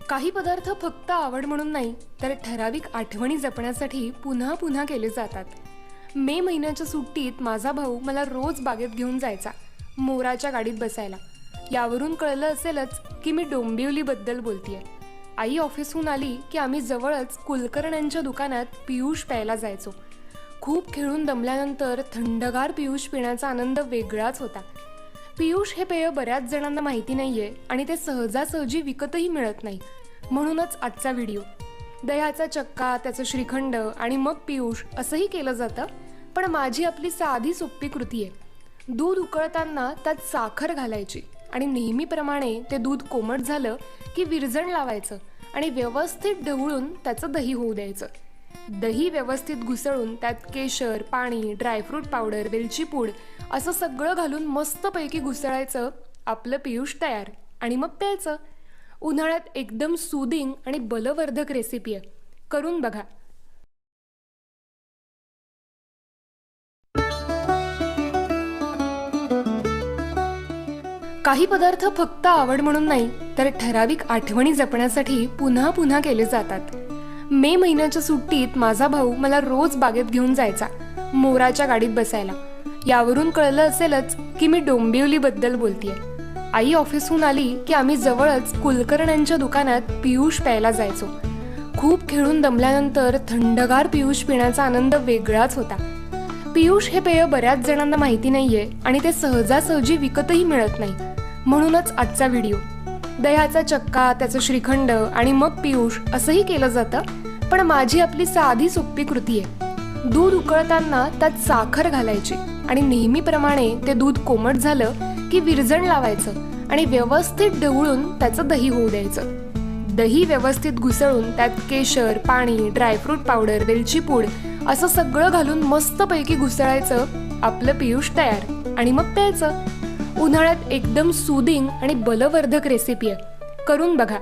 काही पदार्थ फक्त आवड म्हणून नाही तर ठराविक आठवणी जपण्यासाठी पुन्हा पुन्हा केले जातात. मे महिन्याच्या सुट्टीत माझा भाऊ मला रोज बागेत घेऊन जायचा, मोराच्या गाडीत बसायला. यावरून कळलं असेलच की मी डोंबिवलीबद्दल बोलतीये. आई ऑफिसहून आली की आम्ही जवळच कुलकर्ण्यांच्या दुकानात पियुष प्यायला जायचो. खूप खेळून दमल्यानंतर थंडगार पियुष पिण्याचा आनंद वेगळाच होता. पियुष हे पेय बऱ्याच जणांना माहिती नाहीये आणि ते सहजासहजी विकतही मिळत नाही. म्हणूनच आजचा व्हिडिओ. दह्याचा चक्का, त्याचं श्रीखंड आणि मग पियुष असंही केलं जातं. पण माझी आपली साधी सोपी कृती आहे. दूध उकळताना त्यात साखर घालायची आणि नेहमीप्रमाणे ते दूध कोमट झालं की विरजण लावायचं आणि व्यवस्थित ढवळून त्याचं दही होऊ द्यायचं. दही व्यवस्थित घुसळून त्यात केशर, पाणी, ड्रायफ्रूट पावडर, वेलची पूड असं सगळं घालून मस्तपैकी घुसळायचं. आपलं पियुष तयार आणि मग प्यायचं. उन्हाळ्यात एकदम सूदिंग आणि बलवर्धक रेसिपी आहे. करून बघा. काही पदार्थ फक्त आवड म्हणून नाही तर ठराविक आठवणी जपण्यासाठी पुन्हा पुन्हा केले जातात. मे महिन्याच्या सुट्टीत माझा भाऊ मला रोज बागेत घेऊन जायचा, मोराच्या गाडीत बसायला. यावरून कळलं असेलच की मी डोंबिवलीबद्दल बोलतीये. आई ऑफिसहून आली की आम्ही जवळच कुलकर्ण्यांच्या दुकानात पियुष प्यायला जायचो. खूप खेळून दमल्यानंतर थंडगार पियुष पिण्याचा आनंद वेगळाच होता. पियुष हे पेय बऱ्याच जणांना माहिती नाहीये आणि ते सहजासहजी विकतही मिळत नाही. म्हणूनच आजचा व्हिडिओ. दह्याचा चक्का, त्याचं श्रीखंड आणि मग पियुष असंही केलं जातं. पण माझी आपली साधी सोपी कृती आहे. दूध उकळताना त्यात साखर घालायची आणि नेहमीप्रमाणे ते दूध कोमट झालं की विरजण लावायचं आणि व्यवस्थित ढवळून त्याचं दही होऊ द्यायचं. दही व्यवस्थित घुसळून त्यात केशर, पाणी, ड्रायफ्रूट पावडर, वेलची पूड असं सगळं घालून मस्तपैकी घुसळायचं. आपलं पियुष तयार आणि मग प्यायचं. उन्हाळ्यात एकदम सूदिंग आणि बलवर्धक रेसिपी आहे. करून बघा.